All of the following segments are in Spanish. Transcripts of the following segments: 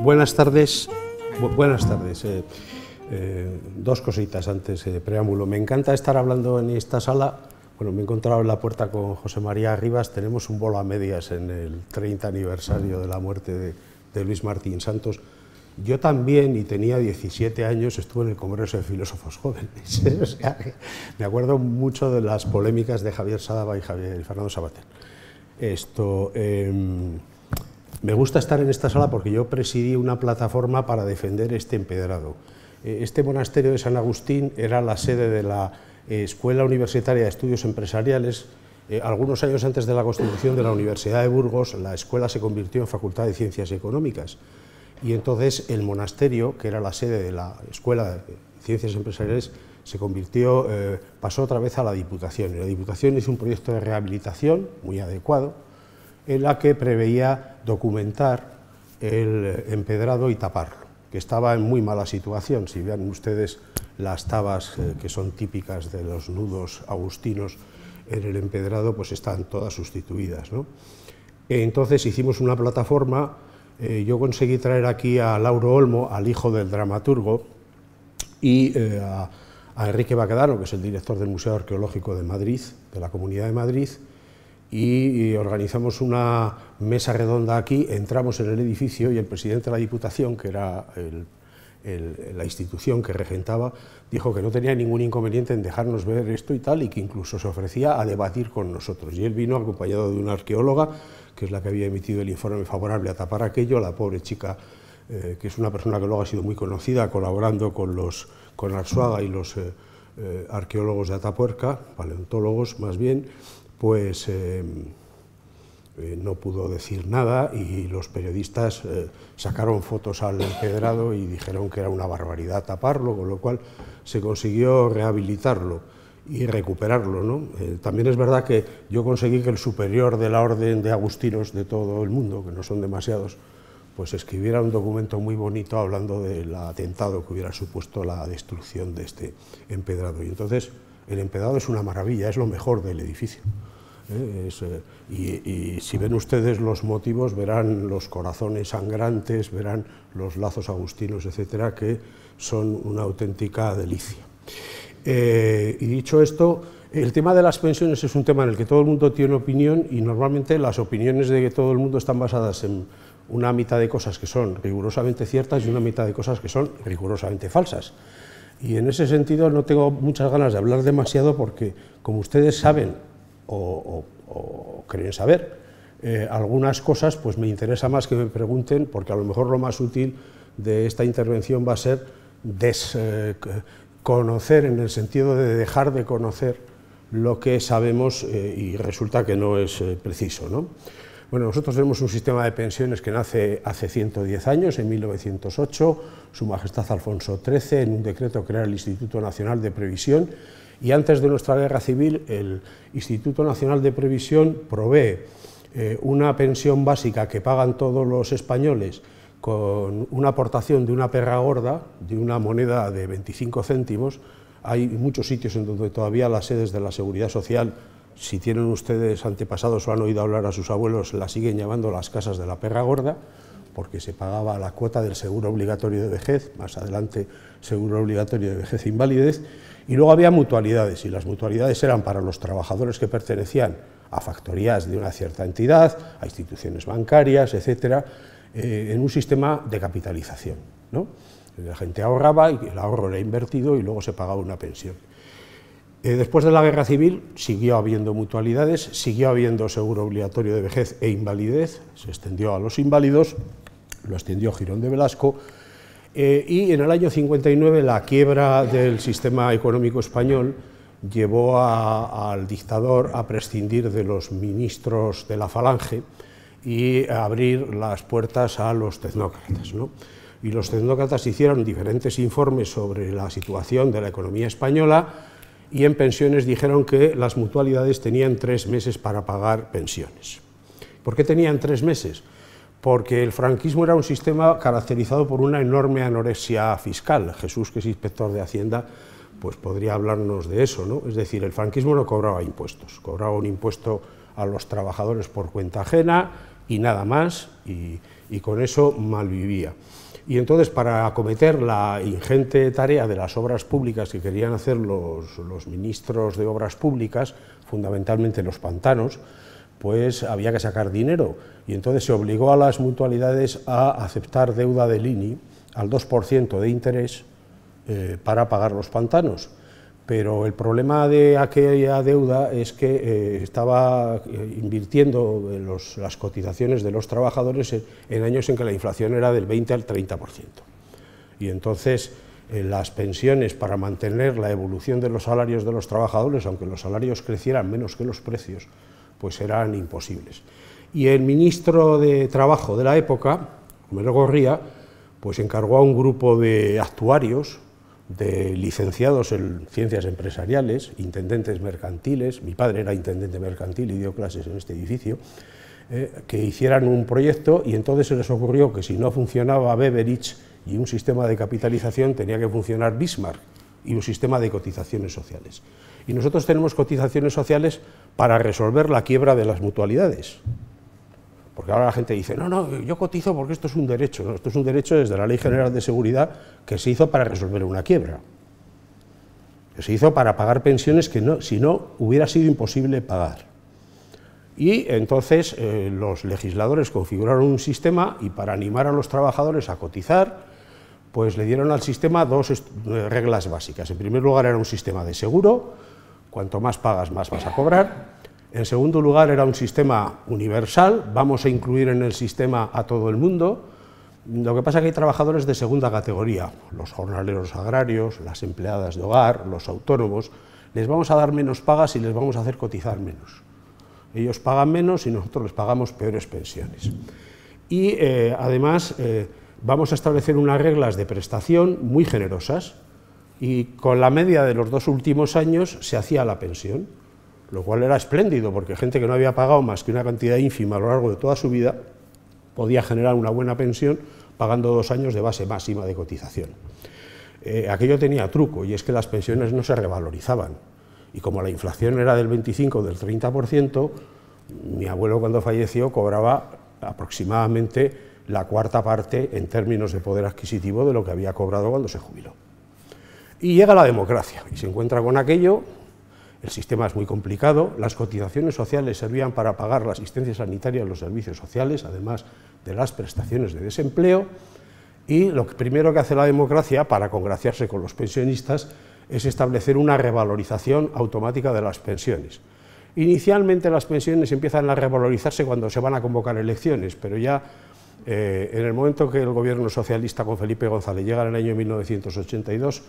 Buenas tardes. Buenas tardes. Dos cositas antes de preámbulo. Me encanta estar hablando en esta sala. Bueno, me he encontrado en la puerta con José María Rivas. Tenemos un bolo a medias en el 30 aniversario de la muerte de Luis Martín Santos. Yo también, y tenía 17 años, estuve en el Congreso de Filósofos Jóvenes. O sea, me acuerdo mucho de las polémicas de Javier Sadaba y Fernando Savater. Me gusta estar en esta sala porque yo presidí una plataforma para defender este empedrado. Este monasterio de San Agustín era la sede de la Escuela Universitaria de Estudios Empresariales. Algunos años antes de la constitución de la Universidad de Burgos, la escuela se convirtió en Facultad de Ciencias Económicas. Y entonces el monasterio, que era la sede de la Escuela de Ciencias Empresariales, se convirtió, pasó otra vez a la Diputación. Y la Diputación hizo un proyecto de rehabilitación muy adecuado, en la que preveía documentar el empedrado y taparlo, que estaba en muy mala situación. Si vean ustedes las tabas que son típicas de los nudos agustinos en el empedrado, pues están todas sustituidas, ¿no? Entonces hicimos una plataforma. Yo conseguí traer aquí a Lauro Olmo, al hijo del dramaturgo, y a Enrique Baquedano, que es el director del Museo Arqueológico de Madrid, de la Comunidad de Madrid, y organizamos una mesa redonda aquí. Entramos en el edificio y el presidente de la Diputación, que era la institución que regentaba, dijo que no tenía ningún inconveniente en dejarnos ver esto y tal, y que incluso se ofrecía a debatir con nosotros. Y él vino acompañado de una arqueóloga, que es la que había emitido el informe favorable a tapar aquello, la pobre chica, que es una persona que luego ha sido muy conocida, colaborando con Arzuaga y los arqueólogos de Atapuerca, paleontólogos más bien, pues no pudo decir nada, y los periodistas sacaron fotos al empedrado y dijeron que era una barbaridad taparlo, con lo cual se consiguió rehabilitarlo y recuperarlo, ¿no? También es verdad que yo conseguí que el superior de la orden de agustinos de todo el mundo, que no son demasiados, pues escribiera un documento muy bonito hablando del atentado que hubiera supuesto la destrucción de este empedrado. Y entonces el empedrado es una maravilla, es lo mejor del edificio. Y si ven ustedes los motivos, verán los corazones sangrantes, verán los lazos agustinos, etcétera, que son una auténtica delicia. Y dicho esto, el tema de las pensiones es un tema en el que todo el mundo tiene opinión, y normalmente las opiniones de todo el mundo están basadas en una mitad de cosas que son rigurosamente ciertas y una mitad de cosas que son rigurosamente falsas. Y en ese sentido no tengo muchas ganas de hablar demasiado porque, como ustedes saben o creen saber algunas cosas, pues me interesa más que me pregunten, porque a lo mejor lo más útil de esta intervención va a ser conocer, en el sentido de dejar de conocer lo que sabemos y resulta que no es preciso, ¿no? Bueno, nosotros tenemos un sistema de pensiones que nace hace 110 años, en 1908, Su Majestad Alfonso XIII, en un decreto, crea el Instituto Nacional de Previsión, y antes de nuestra guerra civil el Instituto Nacional de Previsión provee una pensión básica que pagan todos los españoles con una aportación de una perra gorda, de una moneda de 25 céntimos. Hay muchos sitios en donde todavía las sedes de la Seguridad Social, si tienen ustedes antepasados o han oído hablar a sus abuelos, la siguen llamando las casas de la perra gorda, porque se pagaba la cuota del seguro obligatorio de vejez, más adelante seguro obligatorio de vejez e invalidez, y luego había mutualidades, y las mutualidades eran para los trabajadores que pertenecían a factorías de una cierta entidad, a instituciones bancarias, etcétera, en un sistema de capitalización, ¿no? La gente ahorraba y el ahorro era invertido y luego se pagaba una pensión. Después de la guerra civil siguió habiendo mutualidades, siguió habiendo seguro obligatorio de vejez e invalidez, se extendió a los inválidos, lo extendió Girón de Velasco, y en el año 59 la quiebra del sistema económico español llevó al dictador a prescindir de los ministros de la Falange y a abrir las puertas a los tecnócratas, ¿no? Y los tecnócratas hicieron diferentes informes sobre la situación de la economía española, y en pensiones dijeron que las mutualidades tenían 3 meses para pagar pensiones. ¿Por qué tenían 3 meses? Porque el franquismo era un sistema caracterizado por una enorme anorexia fiscal. Jesús, que es inspector de Hacienda, pues podría hablarnos de eso, ¿no? Es decir, el franquismo no cobraba impuestos, cobraba un impuesto a los trabajadores por cuenta ajena, y nada más, y con eso malvivía. Y entonces, para acometer la ingente tarea de las obras públicas que querían hacer los ministros de Obras Públicas, fundamentalmente los pantanos, pues había que sacar dinero, y entonces se obligó a las mutualidades a aceptar deuda del INI al 2% de interés para pagar los pantanos. Pero el problema de aquella deuda es que estaba invirtiendo las cotizaciones de los trabajadores en años en que la inflación era del 20 al 30%. Y entonces las pensiones, para mantener la evolución de los salarios de los trabajadores, aunque los salarios crecieran menos que los precios, pues eran imposibles. Y el ministro de Trabajo de la época, Homero Gorría, pues encargó a un grupo de actuarios, de licenciados en ciencias empresariales, intendentes mercantiles, mi padre era intendente mercantil y dio clases en este edificio, que hicieran un proyecto, y entonces se les ocurrió que si no funcionaba Beveridge y un sistema de capitalización, tenía que funcionar Bismarck y un sistema de cotizaciones sociales. Y nosotros tenemos cotizaciones sociales para resolver la quiebra de las mutualidades. Porque ahora la gente dice, no, no, yo cotizo porque esto es un derecho. No, esto es un derecho desde la Ley General de Seguridad, que se hizo para resolver una quiebra. Que se hizo para pagar pensiones que si no hubiera sido imposible pagar. Y entonces los legisladores configuraron un sistema, y para animar a los trabajadores a cotizar, pues le dieron al sistema dos reglas básicas. En primer lugar, era un sistema de seguro, cuanto más pagas, más vas a cobrar. En segundo lugar, era un sistema universal, vamos a incluir en el sistema a todo el mundo. Lo que pasa es que hay trabajadores de segunda categoría, los jornaleros agrarios, las empleadas de hogar, los autónomos. Les vamos a dar menos pagas y les vamos a hacer cotizar menos. Ellos pagan menos y nosotros les pagamos peores pensiones. Y además vamos a establecer unas reglas de prestación muy generosas, y con la media de los 2 últimos años se hacía la pensión, lo cual era espléndido, porque gente que no había pagado más que una cantidad ínfima a lo largo de toda su vida podía generar una buena pensión pagando 2 años de base máxima de cotización. Aquello tenía truco, y es que las pensiones no se revalorizaban, y como la inflación era del 25 o del 30%, mi abuelo, cuando falleció, cobraba aproximadamente la cuarta parte en términos de poder adquisitivo de lo que había cobrado cuando se jubiló. Y llega la democracia, y se encuentra con aquello. El sistema es muy complicado, las cotizaciones sociales servían para pagar la asistencia sanitaria y los servicios sociales, además de las prestaciones de desempleo, y lo primero que hace la democracia, para congraciarse con los pensionistas, es establecer una revalorización automática de las pensiones. Inicialmente las pensiones empiezan a revalorizarse cuando se van a convocar elecciones, pero ya en el momento que el gobierno socialista con Felipe González llega en el año 1982,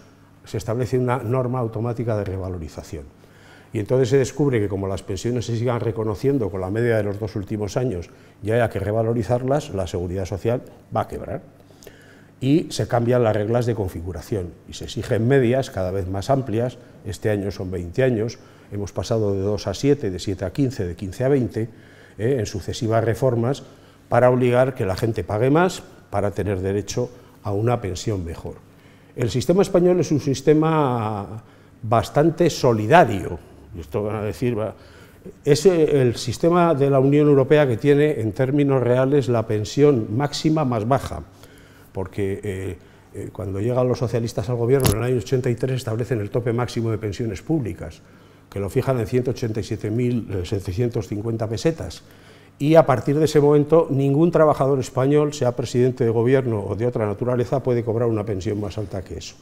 se establece una norma automática de revalorización. Y entonces se descubre que, como las pensiones se sigan reconociendo con la media de los 2 últimos años y haya que revalorizarlas, la Seguridad Social va a quebrar. Y se cambian las reglas de configuración y se exigen medias cada vez más amplias. Este año son 20 años, hemos pasado de 2 a 7, de 7 a 15, de 15 a 20, en sucesivas reformas, para obligar que la gente pague más para tener derecho a una pensión mejor. El sistema español es un sistema bastante solidario. Esto van a decir, es el sistema de la Unión Europea que tiene en términos reales la pensión máxima más baja, porque cuando llegan los socialistas al gobierno en el año 83 establecen el tope máximo de pensiones públicas, que lo fijan en 187.750 pesetas, y a partir de ese momento ningún trabajador español, sea presidente de gobierno o de otra naturaleza, puede cobrar una pensión más alta que eso.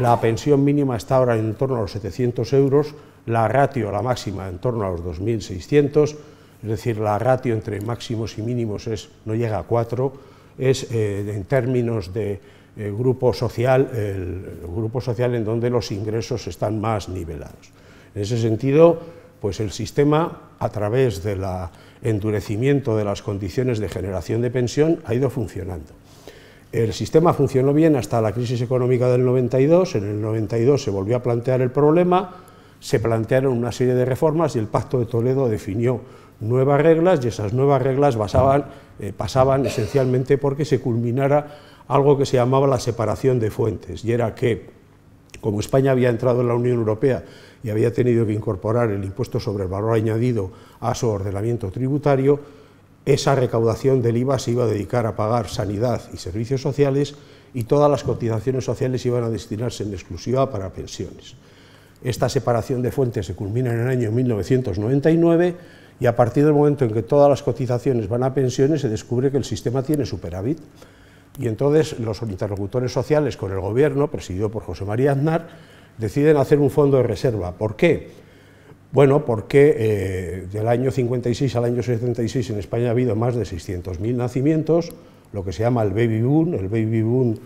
La pensión mínima está ahora en torno a los 700 euros, la ratio, la máxima, en torno a los 2.600, es decir, la ratio entre máximos y mínimos no llega a 4, es en términos de grupo social, el grupo social en donde los ingresos están más nivelados. En ese sentido, pues el sistema, a través del endurecimiento de las condiciones de generación de pensión, ha ido funcionando. El sistema funcionó bien hasta la crisis económica del 92, en el 92 se volvió a plantear el problema, se plantearon una serie de reformas y el Pacto de Toledo definió nuevas reglas, y esas nuevas reglas pasaban esencialmente porque se culminara algo que se llamaba la separación de fuentes, y era que, como España había entrado en la Unión Europea y había tenido que incorporar el impuesto sobre el valor añadido a su ordenamiento tributario, esa recaudación del IVA se iba a dedicar a pagar sanidad y servicios sociales y todas las cotizaciones sociales iban a destinarse en exclusiva para pensiones. Esta separación de fuentes se culmina en el año 1999 y a partir del momento en que todas las cotizaciones van a pensiones se descubre que el sistema tiene superávit. Y entonces los interlocutores sociales con el gobierno, presidido por José María Aznar, deciden hacer un fondo de reserva. ¿Por qué? Bueno, porque del año 56 al año 76 en España ha habido más de 600.000 nacimientos, lo que se llama el baby boom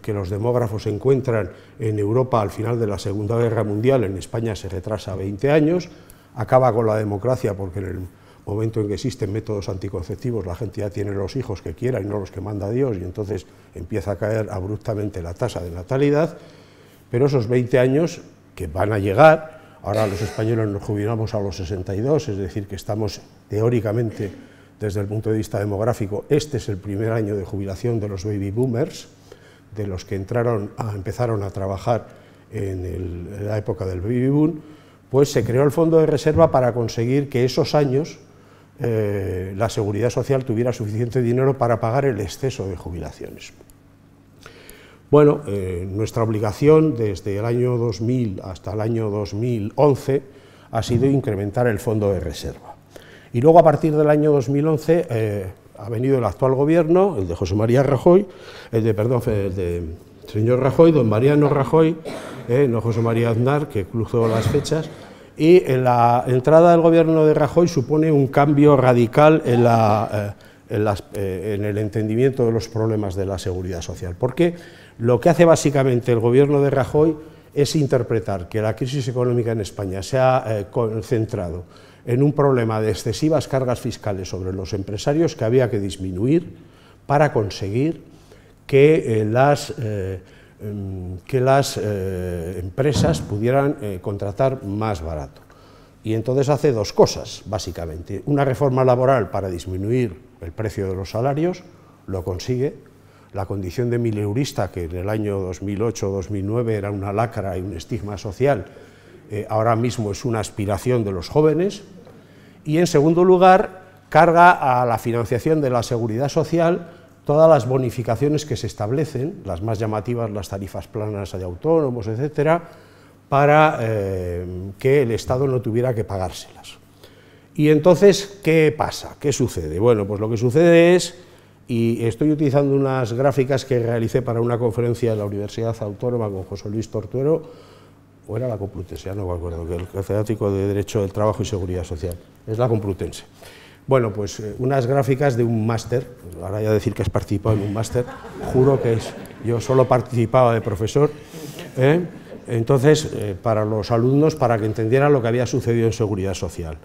que los demógrafos encuentran en Europa al final de la Segunda Guerra Mundial, en España se retrasa 20 años, acaba con la democracia porque en el momento en que existen métodos anticonceptivos la gente ya tiene los hijos que quiera y no los que manda Dios, y entonces empieza a caer abruptamente la tasa de natalidad, pero esos 20 años que van a llegar, ahora los españoles nos jubilamos a los 62, es decir, que estamos teóricamente, desde el punto de vista demográfico, este es el primer año de jubilación de los baby boomers, de los que empezaron a trabajar en la época del baby boom, pues se creó el fondo de reserva para conseguir que esos años la Seguridad Social tuviera suficiente dinero para pagar el exceso de jubilaciones. Bueno, nuestra obligación desde el año 2000 hasta el año 2011 ha sido incrementar el fondo de reserva. Y luego a partir del año 2011 ha venido el actual gobierno, el de José María Rajoy, el de señor Rajoy, don Mariano Rajoy, no José María Aznar, que cruzó las fechas, y la entrada del gobierno de Rajoy supone un cambio radical en el entendimiento de los problemas de la seguridad social, porque lo que hace básicamente el gobierno de Rajoy es interpretar que la crisis económica en España se ha concentrado en un problema de excesivas cargas fiscales sobre los empresarios que había que disminuir para conseguir que las empresas pudieran contratar más barato. Y entonces hace dos cosas, básicamente. Una reforma laboral para disminuir el precio de los salarios, lo consigue. La condición de mileurista, que en el año 2008-2009 era una lacra y un estigma social, ahora mismo es una aspiración de los jóvenes. Y en segundo lugar, carga a la financiación de la seguridad social todas las bonificaciones que se establecen, las más llamativas, las tarifas planas de autónomos, etcétera, para que el Estado no tuviera que pagárselas. Y entonces, ¿qué pasa? ¿Qué sucede? Bueno, pues lo que sucede es, y estoy utilizando unas gráficas que realicé para una conferencia en la Universidad Autónoma con José Luis Tortuero, o era la Complutense, ya no me acuerdo, que el catedrático de Derecho del Trabajo y Seguridad Social, es la Complutense. Bueno, pues unas gráficas de un máster, ahora ya decir que has participado en un máster, juro que yo solo participaba de profesor, entonces para los alumnos, para que entendieran lo que había sucedido en seguridad social.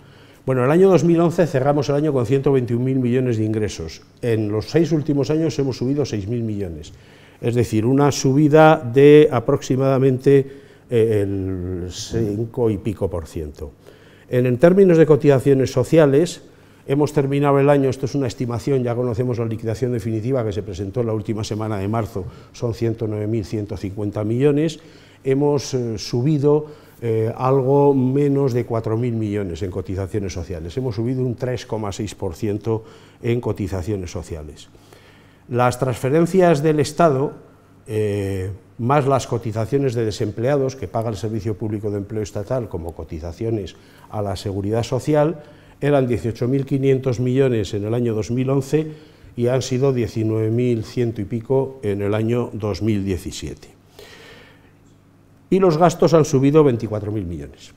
Bueno, el año 2011 cerramos el año con 121.000 millones de ingresos, en los 6 últimos años hemos subido 6.000 millones, es decir, una subida de aproximadamente el 5 y pico %. En términos de cotizaciones sociales, hemos terminado el año, esto es una estimación, ya conocemos la liquidación definitiva que se presentó en la última semana de marzo, son 109.150 millones, hemos subido algo menos de 4.000 millones en cotizaciones sociales, hemos subido un 3,6% en cotizaciones sociales. Las transferencias del Estado, más las cotizaciones de desempleados que paga el Servicio Público de Empleo Estatal como cotizaciones a la Seguridad Social, eran 18.500 millones en el año 2011 y han sido 19.100 y pico en el año 2017. Y los gastos han subido 24.000 millones,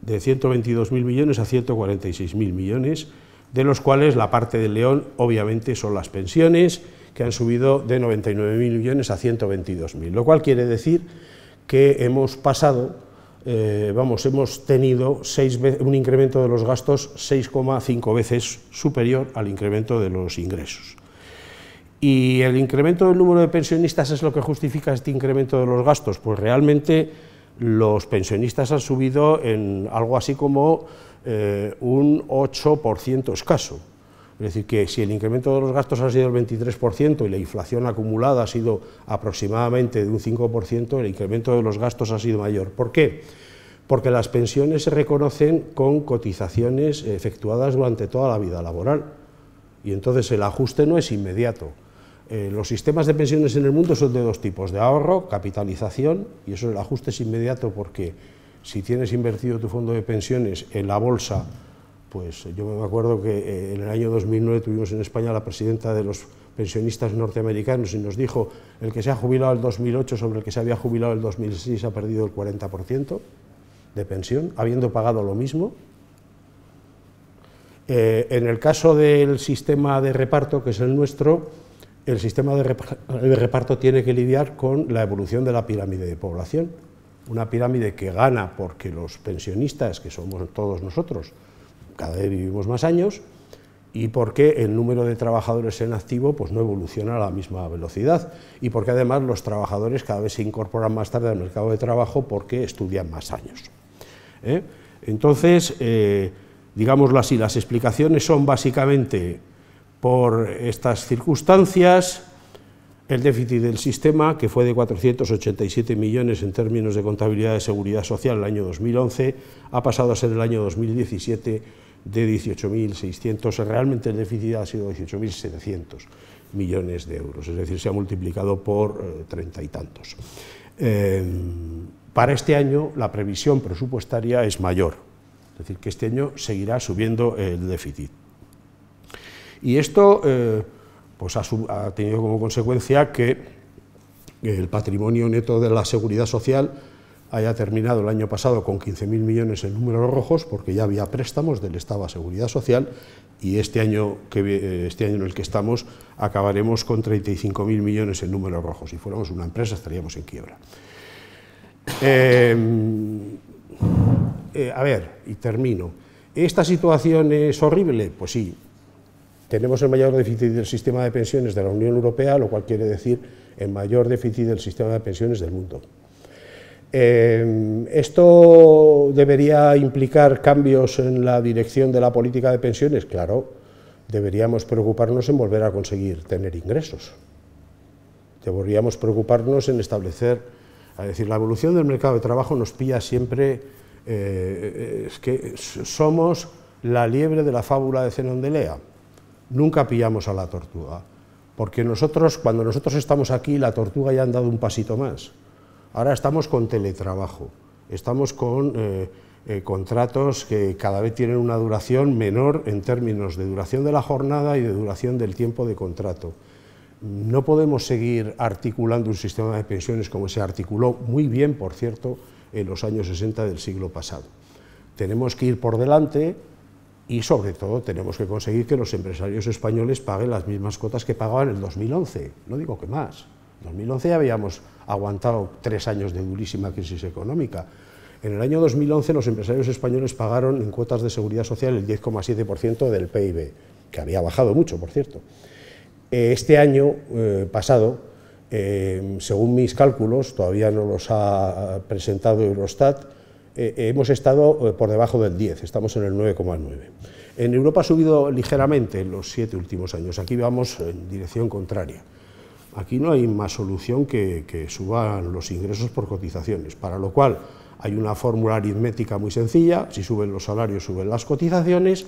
de 122.000 millones a 146.000 millones, de los cuales la parte del león obviamente son las pensiones, que han subido de 99.000 millones a 122.000, lo cual quiere decir que hemos pasado, hemos tenido un incremento de los gastos 6,5 veces superior al incremento de los ingresos. ¿Y el incremento del número de pensionistas es lo que justifica este incremento de los gastos? Pues realmente los pensionistas han subido en algo así como un 8% escaso. Es decir, que si el incremento de los gastos ha sido el 23% y la inflación acumulada ha sido aproximadamente de un 5%, el incremento de los gastos ha sido mayor. ¿Por qué? Porque las pensiones se reconocen con cotizaciones efectuadas durante toda la vida laboral. y entonces el ajuste no es inmediato. Los sistemas de pensiones en el mundo son de dos tipos, de ahorro, capitalización, y eso el ajuste es inmediato porque si tienes invertido tu fondo de pensiones en la bolsa, pues yo me acuerdo que en el año 2009 tuvimos en España la presidenta de los pensionistas norteamericanos y nos dijo: el que se ha jubilado el 2008 sobre el que se había jubilado el 2006 ha perdido el 40% de pensión, habiendo pagado lo mismo. En el caso del sistema de reparto, que es el nuestro, el sistema de reparto tiene que lidiar con la evolución de la pirámide de población, una pirámide que gana porque los pensionistas, que somos todos nosotros, cada vez vivimos más años, y porque el número de trabajadores en activo pues no evoluciona a la misma velocidad, y porque además los trabajadores cada vez se incorporan más tarde al mercado de trabajo porque estudian más años. Entonces, digámoslo así, las explicaciones son básicamente por estas circunstancias: el déficit del sistema, que fue de 487 millones en términos de contabilidad de seguridad social el año 2011, ha pasado a ser el año 2017 de 18.600, realmente el déficit ha sido 18.700 millones de euros, es decir, se ha multiplicado por 30 y tantos. Para este año la previsión presupuestaria es mayor, es decir, que este año seguirá subiendo el déficit. Y esto pues ha tenido como consecuencia que el patrimonio neto de la seguridad social haya terminado el año pasado con 15.000 millones en números rojos, porque ya había préstamos del Estado a seguridad social, y este año en el que estamos acabaremos con 35.000 millones en números rojos. Si fuéramos una empresa estaríamos en quiebra. A ver, y termino. ¿Esta situación es horrible? Pues sí. Tenemos el mayor déficit del sistema de pensiones de la Unión Europea, lo cual quiere decir el mayor déficit del sistema de pensiones del mundo. ¿Esto debería implicar cambios en la dirección de la política de pensiones? Claro, deberíamos preocuparnos en volver a conseguir tener ingresos. Deberíamos preocuparnos en establecer, es decir, la evolución del mercado de trabajo nos pilla siempre, es que somos la liebre de la fábula de Zenón de Lea. Nunca pillamos a la tortuga, porque cuando nosotros estamos aquí, la tortuga ya han dado un pasito más. Ahora estamos con teletrabajo, estamos con contratos que cada vez tienen una duración menor en términos de duración de la jornada y de duración del tiempo de contrato. No podemos seguir articulando un sistema de pensiones como se articuló muy bien, por cierto, en los años 60 del siglo pasado. Tenemos que ir por delante y, sobre todo, tenemos que conseguir que los empresarios españoles paguen las mismas cuotas que pagaban en el 2011, no digo que más. En 2011 ya habíamos aguantado 3 años de durísima crisis económica. En el año 2011 los empresarios españoles pagaron en cuotas de seguridad social el 10,7% del PIB, que había bajado mucho, por cierto. Este año pasado, según mis cálculos, todavía no los ha presentado Eurostat, hemos estado por debajo del 10, estamos en el 9,9. En Europa ha subido ligeramente en los 7 últimos años, aquí vamos en dirección contraria. Aquí no hay más solución que suban los ingresos por cotizaciones, para lo cual hay una fórmula aritmética muy sencilla: si suben los salarios, suben las cotizaciones,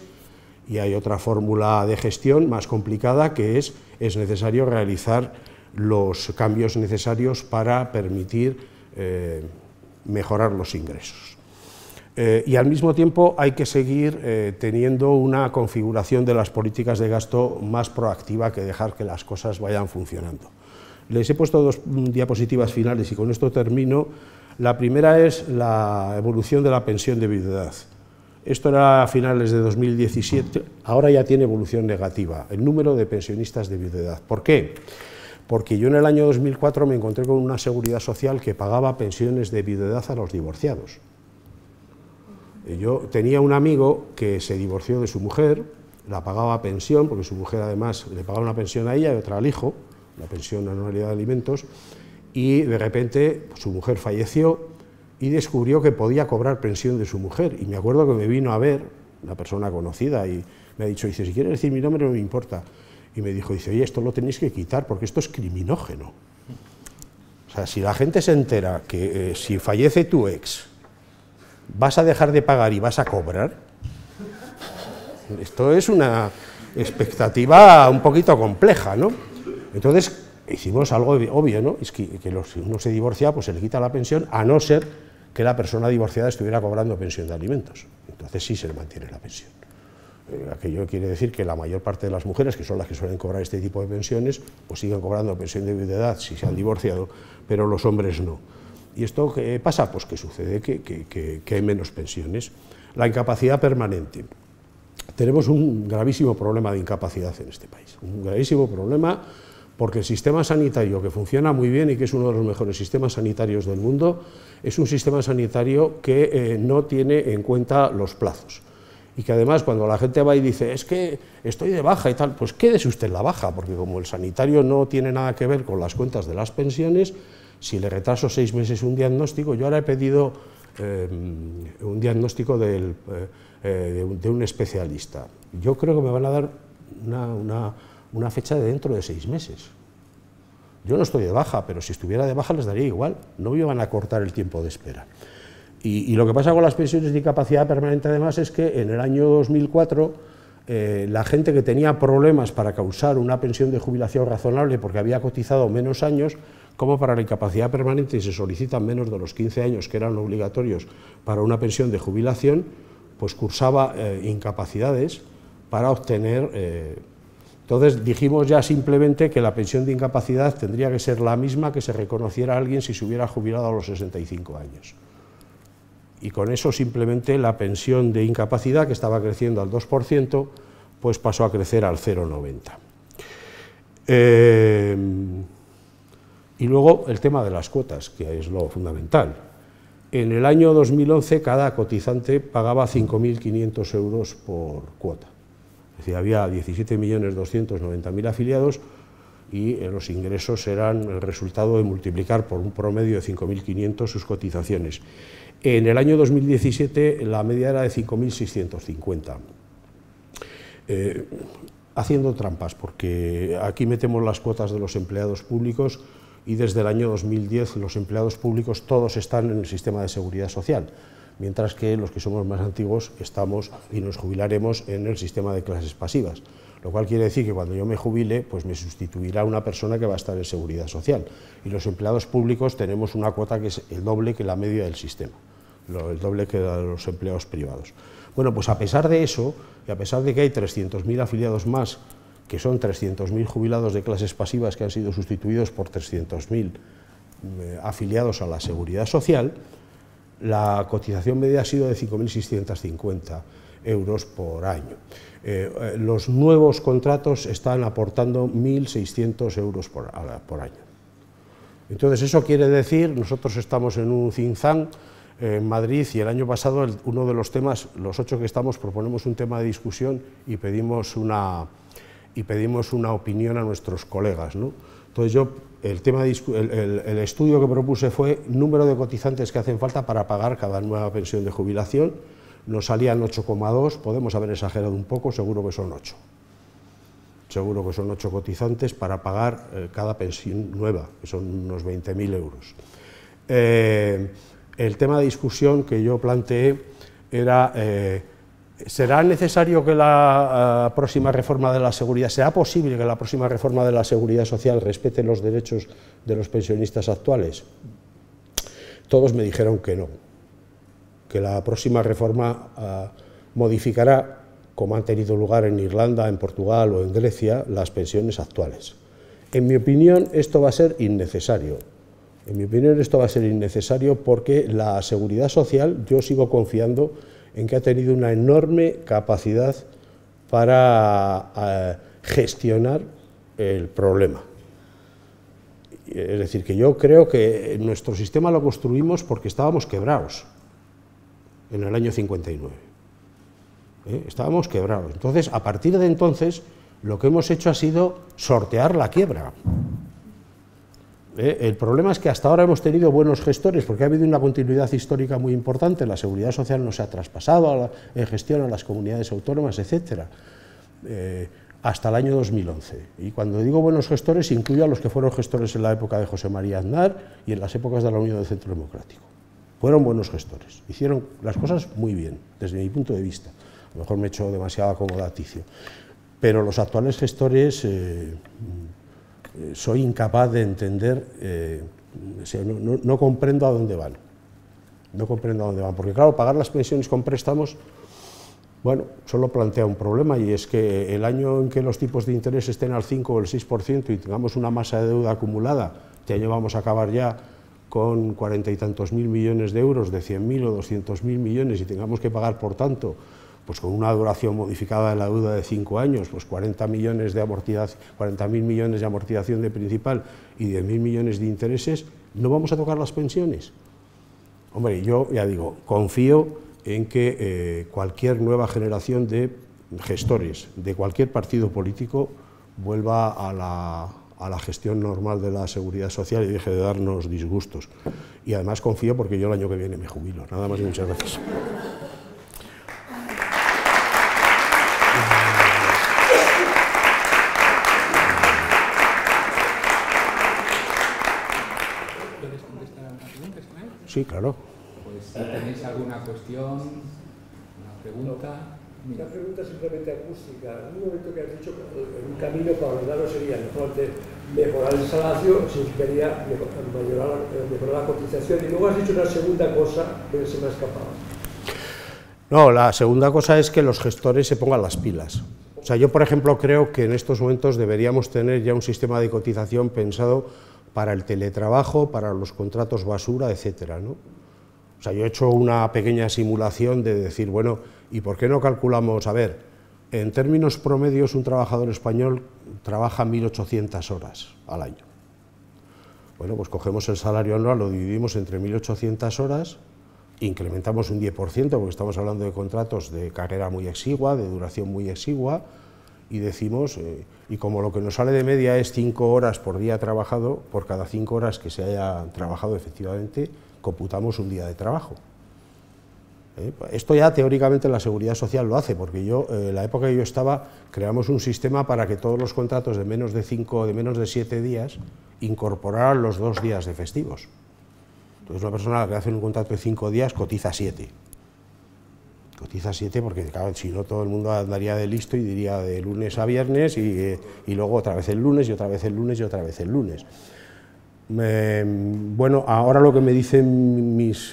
y hay otra fórmula de gestión más complicada, que es necesario realizar los cambios necesarios para permitir mejorar los ingresos. Y al mismo tiempo hay que seguir teniendo una configuración de las políticas de gasto más proactiva que dejar que las cosas vayan funcionando. Les he puesto 2 diapositivas finales y con esto termino. La primera es la evolución de la pensión de viudedad. Esto era a finales de 2017, ahora ya tiene evolución negativa, el número de pensionistas de viudedad. ¿Por qué? Porque yo en el año 2004 me encontré con una seguridad social que pagaba pensiones de viudedad a los divorciados. Yo tenía un amigo que se divorció de su mujer, la pagaba pensión, porque su mujer además le pagaba una pensión a ella y otra al hijo, la pensión de anualidad de alimentos, y de repente su mujer falleció y descubrió que podía cobrar pensión de su mujer. Y me acuerdo que me vino a ver, una persona conocida, y me ha dicho, dice, si quieres decir mi nombre no me importa. Y me dijo, dice, oye, esto lo tenéis que quitar porque esto es criminógeno. O sea, si la gente se entera que si fallece tu ex vas a dejar de pagar y vas a cobrar, Esto es una expectativa un poquito compleja, ¿no? Entonces, hicimos algo obvio, ¿no? Es que si uno se divorcia, pues se le quita la pensión, a no ser que la persona divorciada estuviera cobrando pensión de alimentos. Entonces sí se le mantiene la pensión. Aquello quiere decir que la mayor parte de las mujeres, que son las que suelen cobrar este tipo de pensiones, pues siguen cobrando pensión de viudedad si se han divorciado, pero los hombres no. ¿Y esto qué pasa? Pues que sucede que hay menos pensiones. La incapacidad permanente. Tenemos un gravísimo problema de incapacidad en este país, un gravísimo problema porque el sistema sanitario, que funciona muy bien y que es uno de los mejores sistemas sanitarios del mundo, es un sistema sanitario que no tiene en cuenta los plazos. Y que además cuando la gente va y dice, es que estoy de baja y tal, pues quédese usted en la baja, porque como el sanitario no tiene nada que ver con las cuentas de las pensiones, si le retraso 6 meses un diagnóstico, yo ahora he pedido un diagnóstico de un especialista. Yo creo que me van a dar una fecha de dentro de 6 meses. Yo no estoy de baja, pero si estuviera de baja les daría igual, no me iban a cortar el tiempo de espera. Y lo que pasa con las pensiones de incapacidad permanente además es que en el año 2004 la gente que tenía problemas para causar una pensión de jubilación razonable porque había cotizado menos años, como para la incapacidad permanente y se solicitan menos de los 15 años que eran obligatorios para una pensión de jubilación, pues cursaba incapacidades para obtener... Entonces dijimos ya simplemente que la pensión de incapacidad tendría que ser la misma que se reconociera a alguien si se hubiera jubilado a los 65 años. Y con eso simplemente la pensión de incapacidad, que estaba creciendo al 2%, pues pasó a crecer al 0,90. Y luego el tema de las cuotas, que es lo fundamental. En el año 2011 cada cotizante pagaba 5.500 euros por cuota. Es decir, había 17.290.000 afiliados y los ingresos eran el resultado de multiplicar por un promedio de 5.500 sus cotizaciones. En el año 2017 la media era de 5.650. Haciendo trampas, porque aquí metemos las cuotas de los empleados públicos y desde el año 2010 los empleados públicos todos están en el sistema de seguridad social, mientras que los que somos más antiguos estamos y nos jubilaremos en el sistema de clases pasivas, lo cual quiere decir que cuando yo me jubile, pues me sustituirá una persona que va a estar en seguridad social, y los empleados públicos tenemos una cuota que es el doble que la media del sistema, el doble que la de los empleados privados. Bueno, pues a pesar de eso, y a pesar de que hay 300.000 afiliados más, que son 300.000 jubilados de clases pasivas que han sido sustituidos por 300.000 afiliados a la seguridad social, la cotización media ha sido de 5.650 euros por año. Los nuevos contratos están aportando 1.600 euros por año. Entonces eso quiere decir, nosotros estamos en un think tank en Madrid y el año pasado uno de los temas, los 8 que estamos, proponemos un tema de discusión y pedimos una opinión a nuestros colegas, ¿no? Entonces yo, el estudio que propuse fue número de cotizantes que hacen falta para pagar cada nueva pensión de jubilación. Nos salían 8,2, podemos haber exagerado un poco, seguro que son 8. Seguro que son 8 cotizantes para pagar cada pensión nueva, que son unos 20.000 euros. El tema de discusión que yo planteé era... ¿será necesario que la próxima reforma de la seguridad, será posible que la próxima reforma de la seguridad social respete los derechos de los pensionistas actuales? Todos me dijeron que no, que la próxima reforma modificará, como han tenido lugar en Irlanda, en Portugal o en Grecia, las pensiones actuales. En mi opinión, esto va a ser innecesario. En mi opinión, esto va a ser innecesario porque la seguridad social, yo sigo confiando en que ha tenido una enorme capacidad para gestionar el problema. Es decir, que yo creo que nuestro sistema lo construimos porque estábamos quebrados en el año 59. Estábamos quebrados. Entonces, a partir de entonces, lo que hemos hecho ha sido sortear la quiebra. El problema es que hasta ahora hemos tenido buenos gestores, porque ha habido una continuidad histórica muy importante, la seguridad social no se ha traspasado en gestión a las comunidades autónomas, etc., hasta el año 2011. Y cuando digo buenos gestores, incluyo a los que fueron gestores en la época de José María Aznar y en las épocas de la Unión del Centro Democrático. Fueron buenos gestores, hicieron las cosas muy bien, desde mi punto de vista. a lo mejor me he hecho demasiado acomodaticio. Pero los actuales gestores soy incapaz de entender, no comprendo a dónde van. No comprendo a dónde van, porque claro, pagar las pensiones con préstamos, bueno, solo plantea un problema, y es que el año en que los tipos de interés estén al 5 o el 6% y tengamos una masa de deuda acumulada, este año vamos a acabar ya con 40 y tantos mil millones de euros, de 100.000 o 200.000 millones, y tengamos que pagar, por tanto, pues con una duración modificada de la deuda de 5 años, pues 40.000 millones de amortización de principal y 10.000 millones de intereses, ¿no vamos a tocar las pensiones? Hombre, yo ya digo, confío en que cualquier nueva generación de gestores de cualquier partido político vuelva a la gestión normal de la seguridad social y deje de darnos disgustos. Y además confío porque yo el año que viene me jubilo. Nada más y muchas gracias. Sí, claro. Pues si tenéis alguna cuestión, una pregunta. Una pregunta simplemente acústica. En un momento que has dicho que un camino para lograrlo sería mejorar el salario, significaría mejorar la cotización, y luego has dicho una segunda cosa que se me ha escapado. No, la segunda cosa es que los gestores se pongan las pilas. O sea, yo, por ejemplo, creo que en estos momentos deberíamos tener ya un sistema de cotización pensado para el teletrabajo, para los contratos basura, etcétera, ¿no? O sea, yo he hecho una pequeña simulación de decir, bueno, ¿y por qué no calculamos? A ver, en términos promedios, un trabajador español trabaja 1.800 horas al año. Bueno, pues cogemos el salario anual, lo dividimos entre 1.800 horas, incrementamos un 10%, porque estamos hablando de contratos de carrera muy exigua, de duración muy exigua, y decimos, y como lo que nos sale de media es 5 horas por día trabajado, por cada 5 horas que se haya trabajado efectivamente, computamos un día de trabajo. Esto ya teóricamente la Seguridad Social lo hace, porque yo, en la época que yo estaba, creamos un sistema para que todos los contratos de menos de 5 o de menos de 7 días incorporaran los 2 días de festivos. Entonces una persona que hace un contrato de 5 días cotiza 7. Cotiza 7 porque, claro, si no todo el mundo andaría de listo y diría de lunes a viernes y luego otra vez el lunes y otra vez el lunes y otra vez el lunes. Bueno, ahora lo que me dicen mis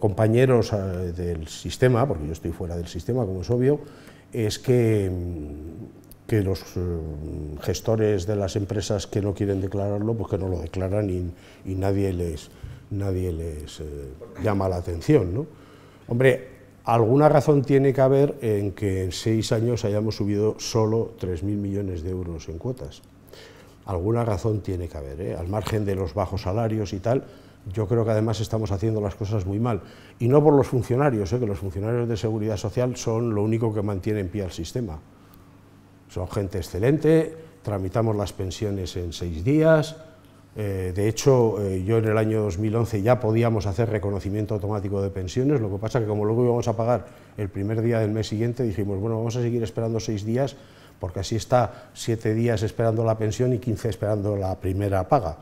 compañeros del sistema, porque yo estoy fuera del sistema, como es obvio, es que los gestores de las empresas que no quieren declararlo, pues que no lo declaran y nadie les llama la atención, ¿no? Hombre, alguna razón tiene que haber en que en 6 años hayamos subido solo 3.000 millones de euros en cuotas. Alguna razón tiene que haber, al margen de los bajos salarios y tal. Yo creo que además estamos haciendo las cosas muy mal, y no por los funcionarios, que los funcionarios de Seguridad Social son lo único que mantiene en pie al sistema. Son gente excelente, tramitamos las pensiones en 6 días, de hecho yo en el año 2011 ya podíamos hacer reconocimiento automático de pensiones, lo que pasa que como luego íbamos a pagar el primer día del mes siguiente, dijimos, bueno, vamos a seguir esperando 6 días, porque así está 7 días esperando la pensión y 15 esperando la primera paga.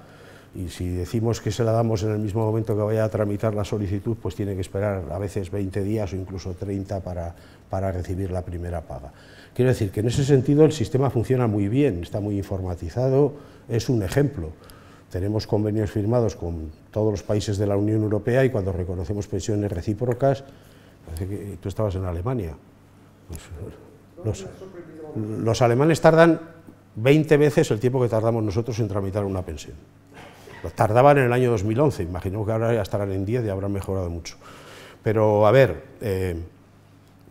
Y si decimos que se la damos en el mismo momento que vaya a tramitar la solicitud, pues tiene que esperar a veces 20 días o incluso 30 para recibir la primera paga. Quiero decir que en ese sentido el sistema funciona muy bien, está muy informatizado, es un ejemplo. Tenemos convenios firmados con todos los países de la Unión Europea y cuando reconocemos pensiones recíprocas, parece que tú estabas en Alemania. Pues, los alemanes tardan 20 veces el tiempo que tardamos nosotros en tramitar una pensión. Tardaban en el año 2011, imagino que ahora ya estarán en 10 y habrán mejorado mucho. Pero, a ver,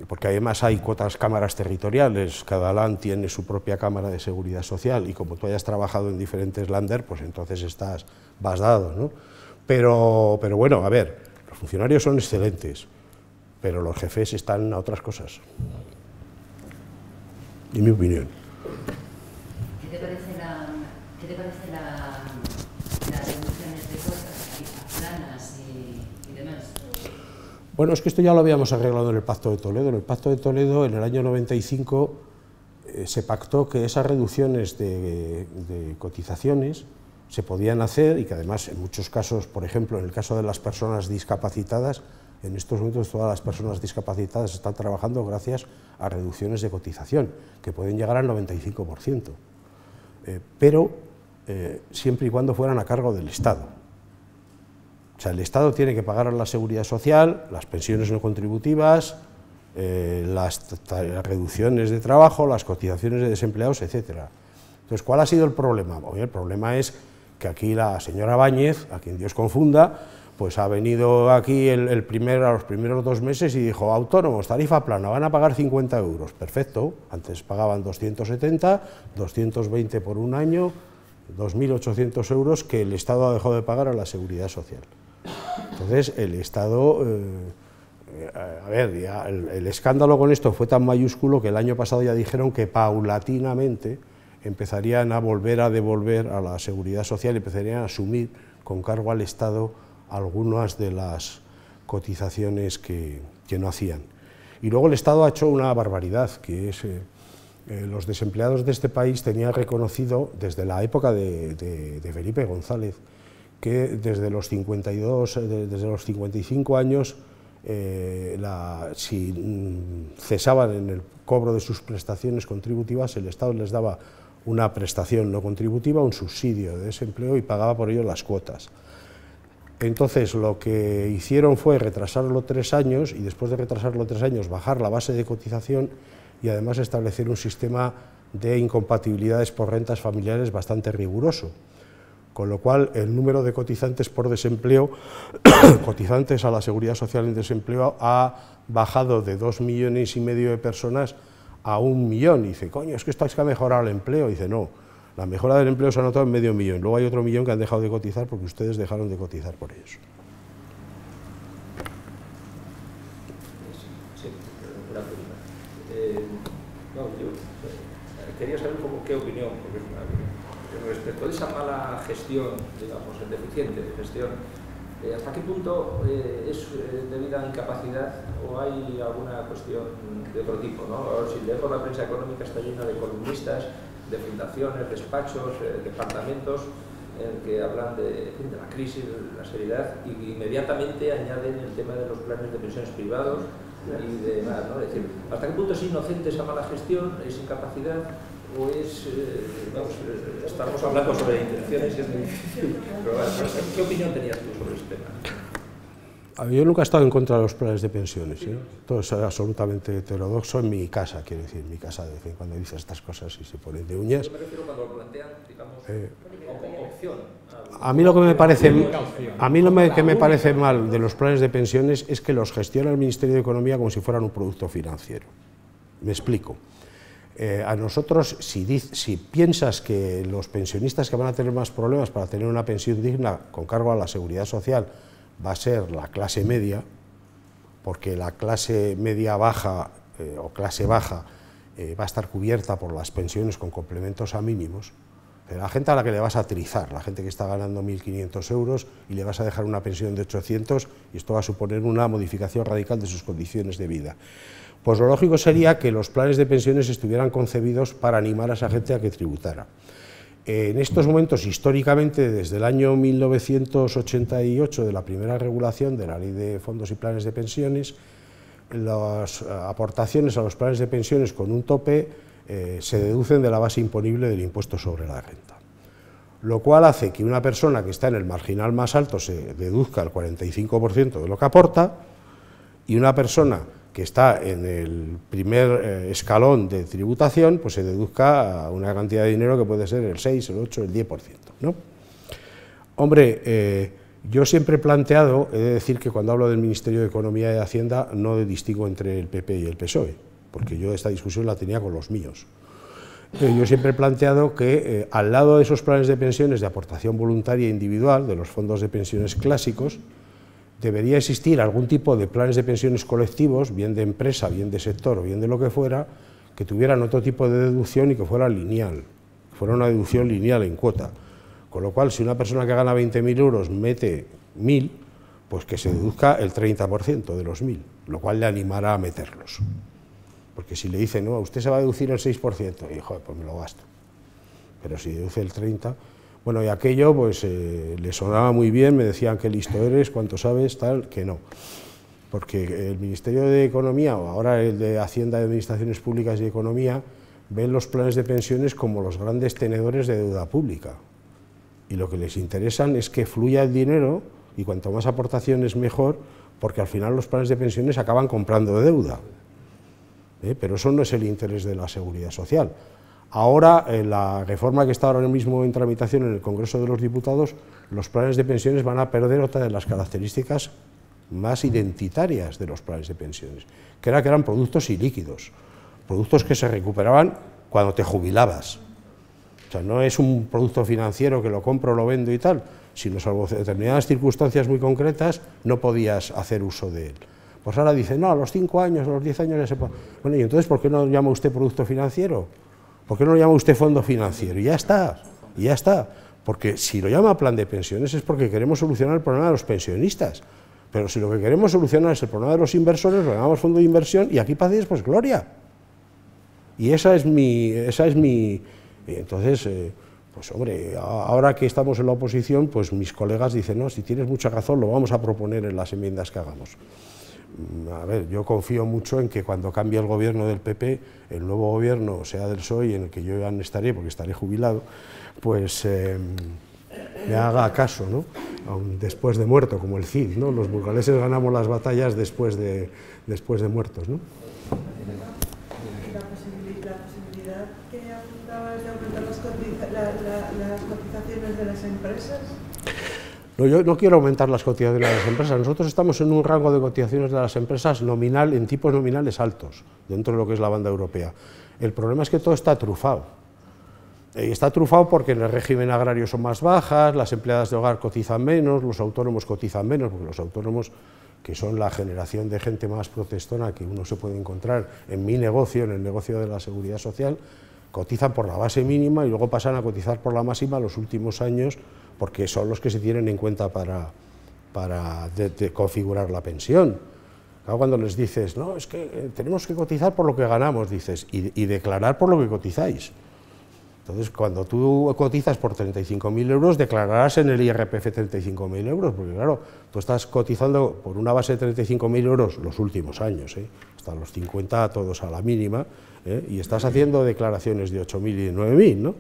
porque además hay cámaras territoriales, cada land tiene su propia cámara de seguridad social y como tú hayas trabajado en diferentes länder, pues entonces vas dado, ¿no? Pero bueno, a ver, los funcionarios son excelentes, pero los jefes están a otras cosas. En mi opinión. ¿Qué te parece las reducciones de cuotas planas y demás? Bueno, es que esto ya lo habíamos arreglado en el Pacto de Toledo. En el Pacto de Toledo, en el año 95, se pactó que esas reducciones de cotizaciones se podían hacer y que además en muchos casos, por ejemplo, en el caso de las personas discapacitadas, En estos momentos todas las personas discapacitadas están trabajando gracias a reducciones de cotización, que pueden llegar al 95%, pero siempre y cuando fueran a cargo del Estado. O sea, el Estado tiene que pagar a la seguridad social, las pensiones no contributivas, las reducciones de trabajo, las cotizaciones de desempleados, etc. Entonces, ¿cuál ha sido el problema? Bueno, el problema es que aquí la señora Báñez, a quien Dios confunda, pues ha venido aquí a los primeros 2 meses y dijo: autónomos, tarifa plana, van a pagar 50 euros. Perfecto, antes pagaban 270, 220 por un año, 2.800 euros que el Estado ha dejado de pagar a la seguridad social. Entonces, el Estado, a ver, ya el escándalo con esto fue tan mayúsculo que el año pasado ya dijeron que paulatinamente empezarían a volver a devolver a la seguridad social y empezarían a asumir con cargo al Estado algunas de las cotizaciones que no hacían. Y luego el Estado ha hecho una barbaridad, que es los desempleados de este país tenían reconocido desde la época de Felipe González que desde los 55 años, si cesaban en el cobro de sus prestaciones contributivas, el Estado les daba una prestación no contributiva, un subsidio de desempleo, y pagaba por ello las cuotas. Entonces lo que hicieron fue retrasarlo 3 años, y después de retrasarlo 3 años bajar la base de cotización y además establecer un sistema de incompatibilidades por rentas familiares bastante riguroso, con lo cual el número de cotizantes por desempleo, cotizantes a la Seguridad Social en desempleo, ha bajado de 2,5 millones de personas a 1 millón. Y dice: coño, es que esto es que ha mejorado el empleo. Y dice: no, la mejora del empleo se ha notado en 0,5 millón, luego hay otro 1 millón que han dejado de cotizar porque ustedes dejaron de cotizar por ellos. Sí, una pregunta. Yo quería saber qué opinión, porque respecto a esa mala gestión, digamos, deficiente gestión, ¿hasta qué punto es debida a incapacidad o hay alguna cuestión de otro tipo, ¿no? Ahora, si leemos la prensa económica, está llena de columnistas, de fundaciones, despachos, departamentos que hablan de la crisis, de la seriedad, y inmediatamente añaden el tema de los planes de pensiones privados y demás, ¿no? Es decir, ¿hasta qué punto es inocente esa mala gestión, es incapacidad, o es, estamos hablando sobre intenciones y es muy difícil? Pero, ¿qué opinión tenías tú sobre este tema? Yo nunca he estado en contra de los planes de pensiones, ¿eh? Todo es absolutamente heterodoxo en mi casa, quiero decir, en mi casa de vez en cuando dice estas cosas y se ponen de uñas. Yo me refiero cuando lo plantean, digamos, como opción. A mí lo que me parece mal de los planes de pensiones es que los gestiona el Ministerio de Economía como si fueran un producto financiero. Me explico. A nosotros, si piensas que los pensionistas que van a tener más problemas para tener una pensión digna con cargo a la seguridad social va a ser la clase media, porque la clase media baja o clase baja va a estar cubierta por las pensiones con complementos a mínimos, pero la gente a la que le vas a trizar, la gente que está ganando 1.500 euros y le vas a dejar una pensión de 800, y esto va a suponer una modificación radical de sus condiciones de vida. Pues lo lógico sería que los planes de pensiones estuvieran concebidos para animar a esa gente a que tributara. En estos momentos, históricamente, desde el año 1988, de la primera regulación de la Ley de Fondos y Planes de Pensiones, las aportaciones a los planes de pensiones con un tope se deducen de la base imponible del impuesto sobre la renta, lo cual hace que una persona que está en el marginal más alto se deduzca el 45% de lo que aporta, y una persona que está en el primer escalón de tributación, pues se deduzca una cantidad de dinero que puede ser el 6, el 8, el 10%, ¿no? Hombre, yo siempre he planteado, he de decir que cuando hablo del Ministerio de Economía y de Hacienda no distingo entre el PP y el PSOE, porque yo esta discusión la tenía con los míos. Yo siempre he planteado que al lado de esos planes de pensiones de aportación voluntaria individual, de los fondos de pensiones clásicos, debería existir algún tipo de planes de pensiones colectivos, bien de empresa, bien de sector o bien de lo que fuera, que tuvieran otro tipo de deducción y que fuera lineal, fuera una deducción lineal en cuota. Con lo cual, si una persona que gana 20.000 euros mete 1.000, pues que se deduzca el 30% de los 1.000, lo cual le animará a meterlos. Porque si le dicen, no, usted se va a deducir el 6%, y joder, pues me lo gasto. Pero si deduce el 30%, bueno, y aquello pues le sonaba muy bien, me decían qué listo eres, cuánto sabes, tal, que no. porque el Ministerio de Economía, o ahora el de Hacienda, Administraciones Públicas y Economía, ven los planes de pensiones como los grandes tenedores de deuda pública, y lo que les interesan es que fluya el dinero, y cuanto más aportaciones mejor, porque al final los planes de pensiones acaban comprando deuda. Pero eso no es el interés de la Seguridad Social. Ahora, en la reforma que está ahora mismo en tramitación en el Congreso de los Diputados, los planes de pensiones van a perder otra de las características más identitarias de los planes de pensiones, que eran productos ilíquidos, productos que se recuperaban cuando te jubilabas. O sea, no es un producto financiero que lo compro, lo vendo y tal, sino salvo determinadas circunstancias muy concretas, no podías hacer uso de él. Pues ahora dicen, no, a los 5 años, a los 10 años ya se puede. Bueno, y entonces, ¿por qué no lo llama usted producto financiero? ¿Por qué no lo llama usted fondo financiero? Y ya está, porque si lo llama plan de pensiones es porque queremos solucionar el problema de los pensionistas, pero si lo que queremos solucionar es el problema de los inversores, lo llamamos fondo de inversión y aquí para pues gloria. Y esa es mi entonces, pues hombre, ahora que estamos en la oposición, pues mis colegas dicen, no, si tienes mucha razón, lo vamos a proponer en las enmiendas que hagamos. A ver, yo confío mucho en que cuando cambie el gobierno del PP, el nuevo gobierno, sea del PSOE, en el que yo ya no estaré, porque estaré jubilado, pues me haga caso, ¿no? Aun después de muerto, como el Cid, ¿no? Los burgaleses ganamos las batallas después de muertos, ¿no? La posibilidad que apuntabas de aumentar las cotizaciones de las empresas. No, yo no quiero aumentar las cotizaciones de las empresas. Nosotros estamos en un rango de cotizaciones de las empresas nominal, en tipos nominales altos, dentro de lo que es la banda europea. El problema es que todo está trufado. Y está trufado porque en el régimen agrario son más bajas, las empleadas de hogar cotizan menos, los autónomos cotizan menos, porque los autónomos, que son la generación de gente más protestona que uno se puede encontrar en mi negocio, en el negocio de la Seguridad Social, cotizan por la base mínima y luego pasan a cotizar por la máxima los últimos años, porque son los que se tienen en cuenta para configurar la pensión. Claro, cuando les dices, no, es que tenemos que cotizar por lo que ganamos, dices, y declarar por lo que cotizáis. Entonces, cuando tú cotizas por 35.000 euros, declararás en el IRPF 35.000 euros, porque claro, tú estás cotizando por una base de 35.000 euros los últimos años, hasta los 50 todos a la mínima, y estás haciendo declaraciones de 8.000 y de 9.000, ¿no?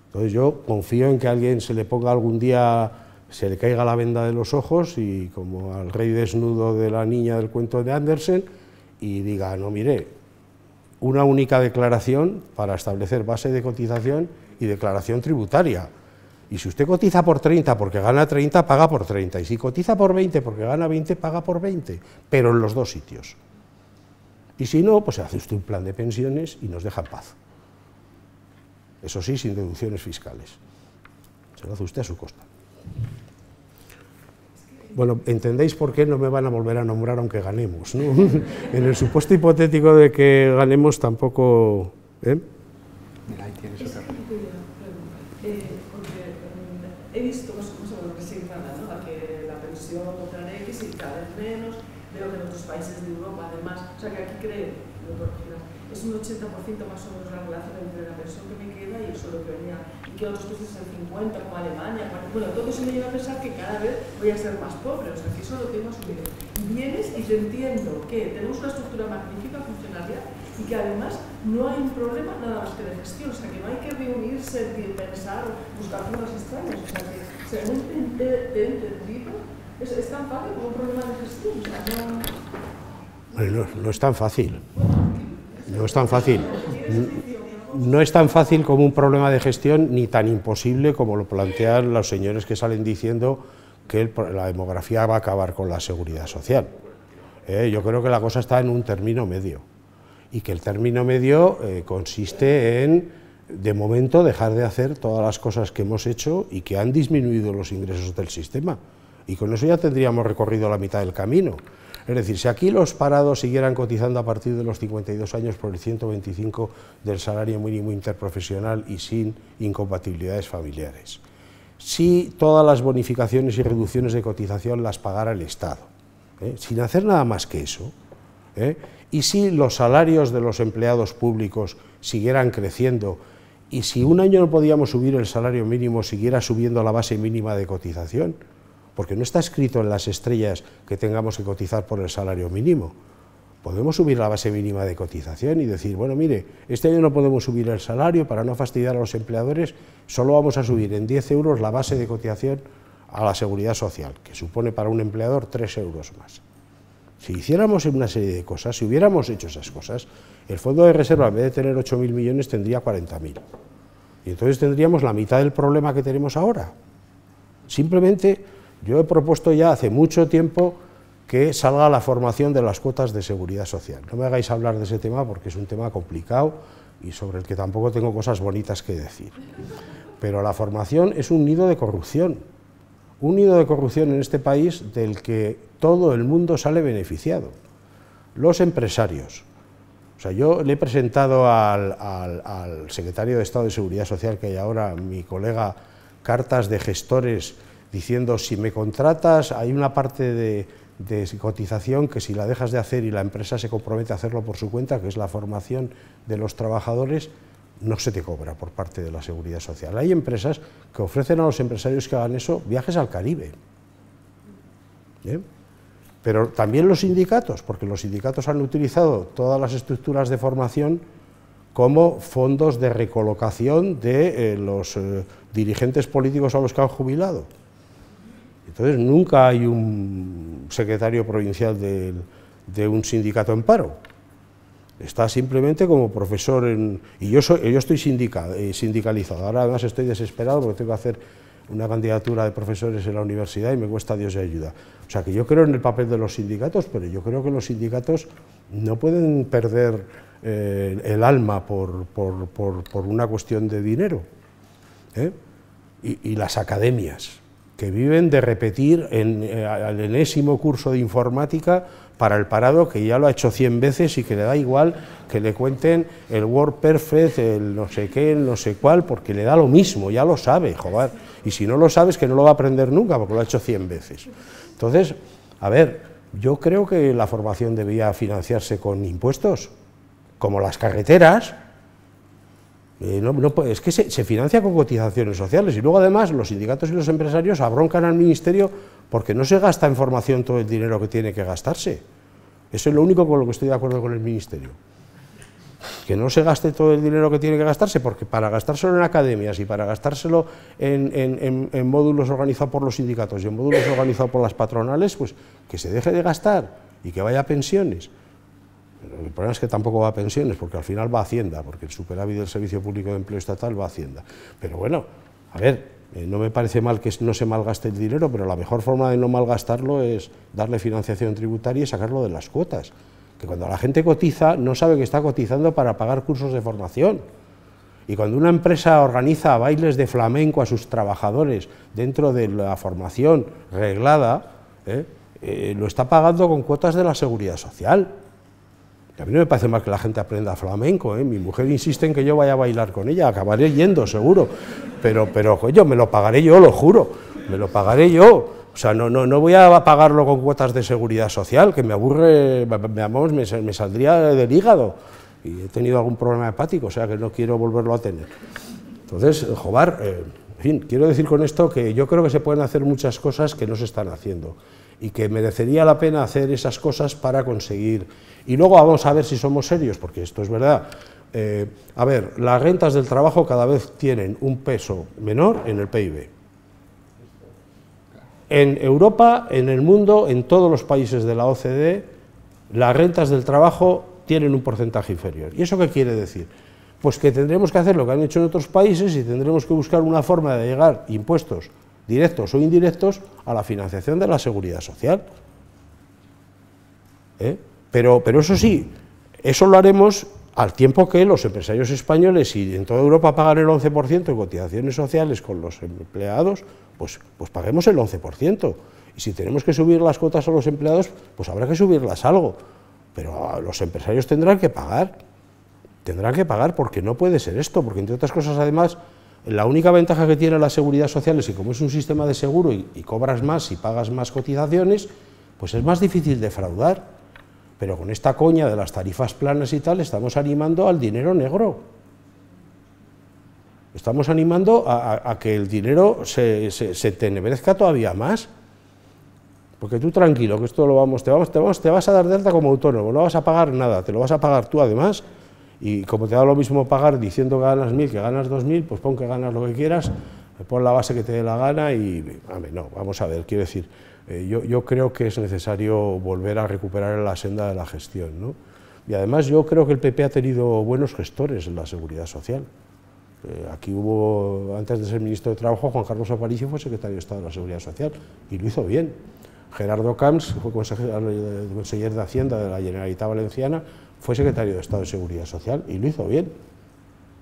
Entonces yo confío en que a alguien se le ponga algún día, se le caiga la venda de los ojos y como al rey desnudo de la niña del cuento de Andersen y diga, no, mire, una única declaración para establecer base de cotización y declaración tributaria. Y si usted cotiza por 30 porque gana 30, paga por 30. Y si cotiza por 20 porque gana 20, paga por 20, pero en los dos sitios. Y si no, pues hace usted un plan de pensiones y nos deja en paz. Eso sí, sin deducciones fiscales. Se lo hace usted a su costa. Bueno, ¿entendéis por qué no me van a volver a nombrar aunque ganemos, ¿no? En el supuesto hipotético de que ganemos tampoco... Mira, ahí tienes otra pregunta. Porque he visto más o menos lo que se gana, ¿no? A que la pensión otra X y cada vez menos, veo que en otros países de Europa además, o sea que aquí creo, es un 80% más o menos la relación entre la pensión que me queda y eso lo que venía, y que otros países el 50% como Alemania, bueno, todo eso me lleva a pensar que cada vez voy a ser más pobre, o sea que eso lo tengo asumido. Y vienes y te entiendo que tenemos una estructura magnífica, funcionaria, y que además no hay un problema nada más que de gestión, o sea que no hay que reunirse, pensar, buscar formas extrañas, o sea que según te he entendido, es tan fácil como un problema de gestión, o sea, no... Bueno, no es tan fácil. No es tan fácil. No es tan fácil como un problema de gestión, ni tan imposible como lo plantean los señores que salen diciendo que la demografía va a acabar con la seguridad social. Yo creo que la cosa está en un término medio, y que el término medio consiste en, de momento, dejar de hacer todas las cosas que hemos hecho y que han disminuido los ingresos del sistema, y con eso ya tendríamos recorrido la mitad del camino. Es decir, si aquí los parados siguieran cotizando a partir de los 52 años por el 125 del salario mínimo interprofesional y sin incompatibilidades familiares, si todas las bonificaciones y reducciones de cotización las pagara el Estado, sin hacer nada más que eso, y si los salarios de los empleados públicos siguieran creciendo, y si un año no podíamos subir el salario mínimo, siguiera subiendo la base mínima de cotización, porque no está escrito en las estrellas que tengamos que cotizar por el salario mínimo. Podemos subir la base mínima de cotización y decir, bueno, mire, este año no podemos subir el salario para no fastidiar a los empleadores, solo vamos a subir en 10 euros la base de cotización a la seguridad social, que supone para un empleador 3 euros más. Si hiciéramos una serie de cosas, si hubiéramos hecho esas cosas, el fondo de reserva, en vez de tener 8.000 millones, tendría 40.000. Y entonces tendríamos la mitad del problema que tenemos ahora. Simplemente, yo he propuesto ya hace mucho tiempo que salga la formación de las cuotas de seguridad social. No me hagáis hablar de ese tema porque es un tema complicado y sobre el que tampoco tengo cosas bonitas que decir. Pero la formación es un nido de corrupción en este país del que todo el mundo sale beneficiado. Los empresarios. O sea, yo le he presentado al secretario de Estado de Seguridad Social que hay ahora, mi colega, cartas de gestores diciendo, si me contratas, hay una parte de cotización que si la dejas de hacer y la empresa se compromete a hacerlo por su cuenta, que es la formación de los trabajadores, no se te cobra por parte de la Seguridad Social. Hay empresas que ofrecen a los empresarios que hagan eso viajes al Caribe. ¿Bien? Pero también los sindicatos, porque los sindicatos han utilizado todas las estructuras de formación como fondos de recolocación de los dirigentes políticos a los que han jubilado. Entonces nunca hay un secretario provincial de un sindicato en paro. Está simplemente como profesor y yo estoy sindicalizado. Ahora además estoy desesperado porque tengo que hacer una candidatura de profesores en la universidad y me cuesta Dios y ayuda. O sea que yo creo en el papel de los sindicatos, pero yo creo que los sindicatos no pueden perder el alma por una cuestión de dinero. Y las academias, que viven de repetir al enésimo curso de informática para el parado, que ya lo ha hecho 100 veces y que le da igual que le cuenten el WordPerfect, el no sé qué, el no sé cuál, porque le da lo mismo, ya lo sabe, joder. Y si no lo sabes, que no lo va a aprender nunca, porque lo ha hecho 100 veces. Entonces, a ver, yo creo que la formación debía financiarse con impuestos, como las carreteras. Es que se financia con cotizaciones sociales y luego además los sindicatos y los empresarios abroncan al ministerio porque no se gasta en formación todo el dinero que tiene que gastarse. Eso es lo único con lo que estoy de acuerdo con el ministerio. Que no se gaste todo el dinero que tiene que gastarse, porque para gastárselo en academias y para gastárselo en módulos organizados por los sindicatos y en módulos organizados por las patronales, pues que se deje de gastar y que vaya a pensiones. El problema es que tampoco va a pensiones, porque al final va a Hacienda, porque el superávit del Servicio Público de Empleo Estatal va a Hacienda. Pero bueno, a ver, no me parece mal que no se malgaste el dinero, pero la mejor forma de no malgastarlo es darle financiación tributaria y sacarlo de las cuotas. Que cuando la gente cotiza, no sabe que está cotizando para pagar cursos de formación. Y cuando una empresa organiza bailes de flamenco a sus trabajadores dentro de la formación reglada, lo está pagando con cuotas de la Seguridad Social. A mí no me parece mal que la gente aprenda flamenco, mi mujer insiste en que yo vaya a bailar con ella, acabaré yendo seguro, pero coño, me lo pagaré yo, lo juro, me lo pagaré yo. O sea, no voy a pagarlo con cuotas de seguridad social, que me aburre, me saldría del hígado, y he tenido algún problema hepático, o sea que no quiero volverlo a tener. Entonces, Jobar, en fin, quiero decir con esto que yo creo que se pueden hacer muchas cosas que no se están haciendo, y que merecería la pena hacer esas cosas para conseguir. Y luego vamos a ver si somos serios, porque esto es verdad. A ver, las rentas del trabajo cada vez tienen un peso menor en el PIB. En Europa, en el mundo, en todos los países de la OCDE, las rentas del trabajo tienen un porcentaje inferior. ¿Y eso qué quiere decir? Pues que tendremos que hacer lo que han hecho en otros países y tendremos que buscar una forma de llegar impuestos directos o indirectos a la financiación de la seguridad social. Pero eso sí, eso lo haremos al tiempo que los empresarios españoles y en toda Europa pagan el 11% de cotizaciones sociales con los empleados, pues paguemos el 11%. Y si tenemos que subir las cuotas a los empleados, pues habrá que subirlas algo. Pero los empresarios tendrán que pagar porque no puede ser esto, porque entre otras cosas además, la única ventaja que tiene la seguridad social es que como es un sistema de seguro y cobras más y pagas más cotizaciones, pues es más difícil defraudar. Pero con esta coña de las tarifas planas y tal, estamos animando al dinero negro. Estamos animando a que el dinero se tenebrezca todavía más. Porque tú tranquilo, que esto te vas a dar de alta como autónomo, no vas a pagar nada, te lo vas a pagar tú además, y como te da lo mismo pagar diciendo que ganas 1.000 que ganas 2.000, pues pon que ganas lo que quieras, pon la base que te dé la gana y, no, vamos a ver, quiero decir, yo creo que es necesario volver a recuperar la senda de la gestión, ¿no? Y además yo creo que el PP ha tenido buenos gestores en la seguridad social. Aquí hubo, antes de ser ministro de Trabajo, Juan Carlos Aparicio fue secretario de Estado de la Seguridad Social y lo hizo bien. Gerardo Camps fue conseller de Hacienda de la Generalitat Valenciana, fue secretario de Estado de Seguridad Social y lo hizo bien.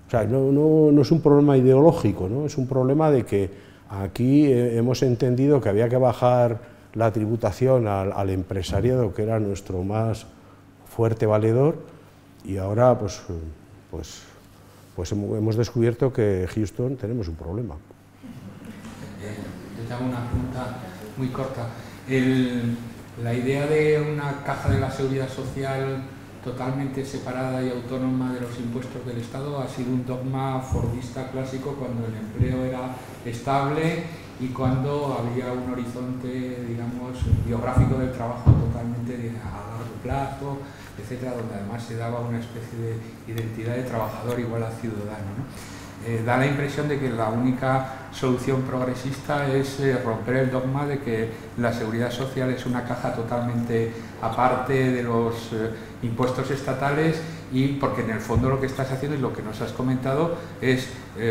O sea, no es un problema ideológico, ¿no? Es un problema de que aquí hemos entendido que había que bajar la tributación al empresariado, que era nuestro más fuerte valedor, y ahora pues hemos descubierto que en Houston tenemos un problema. Yo te hago una pregunta muy corta. La idea de una caja de la seguridad social totalmente separada y autónoma de los impuestos del Estado ha sido un dogma fordista clásico cuando el empleo era estable y cuando había un horizonte, digamos, biográfico del trabajo totalmente a largo plazo, etcétera, donde además se daba una especie de identidad de trabajador igual a ciudadano, ¿no? Da la impresión de que la única solución progresista es romper el dogma de que la seguridad social es una caja totalmente aparte de los impuestos estatales, y porque en el fondo lo que estás haciendo y lo que nos has comentado es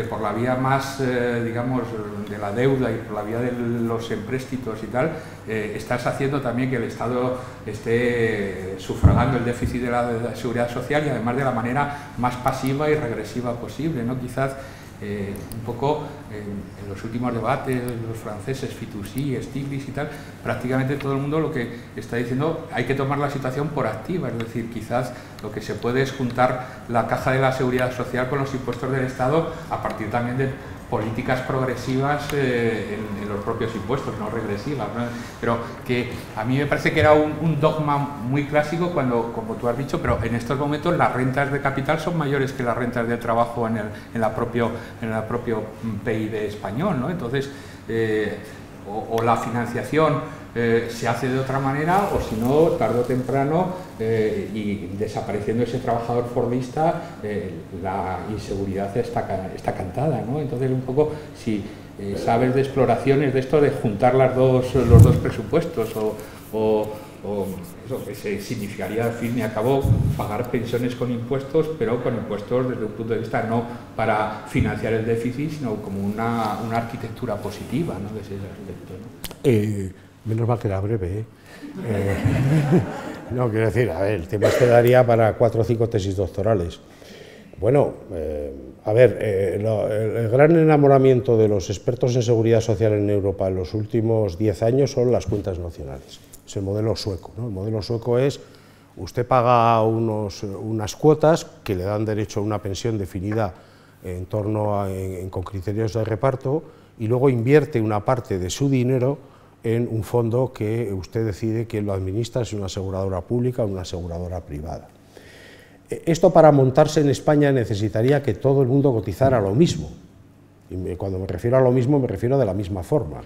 por la vía más, digamos, de la deuda y por la vía de los empréstitos y tal, estás haciendo también que el Estado esté sufragando el déficit de la seguridad social y además de la manera más pasiva y regresiva posible, ¿no? Quizás un poco en los últimos debates, los franceses, Fitoussi, Stiglitz y tal, prácticamente todo el mundo lo que está diciendo, hay que tomar la situación por activa, es decir, quizás lo que se puede es juntar la caja de la seguridad social con los impuestos del Estado a partir también de políticas progresivas en los propios impuestos, no regresivas, ¿no? Pero que a mí me parece que era un dogma muy clásico cuando, como tú has dicho, pero en estos momentos las rentas de capital son mayores que las rentas de trabajo en el propio PIB español, ¿no? Entonces, o la financiación se hace de otra manera, o si no, tarde o temprano, y desapareciendo ese trabajador fordista, la inseguridad está cantada, ¿no? Entonces, un poco, si sabes de exploraciones de esto, de juntar los dos presupuestos, o eso que significaría, al fin y al cabo, pagar pensiones con impuestos, pero con impuestos desde un punto de vista no para financiar el déficit, sino como una arquitectura positiva, ¿no?, de ese aspecto, ¿no? Menos mal que era breve, No, quiero decir, a ver, el tema este daría para 4 o 5 tesis doctorales. Bueno, a ver, el gran enamoramiento de los expertos en seguridad social en Europa en los últimos 10 años son las cuentas nacionales. Es el modelo sueco, ¿no? El modelo sueco es, usted paga unas cuotas que le dan derecho a una pensión definida con criterios de reparto, y luego invierte una parte de su dinero en un fondo que usted decide quién lo administra, si una aseguradora pública o una aseguradora privada. Esto, para montarse en España, necesitaría que todo el mundo cotizara lo mismo. Y cuando me refiero a lo mismo, me refiero de la misma forma.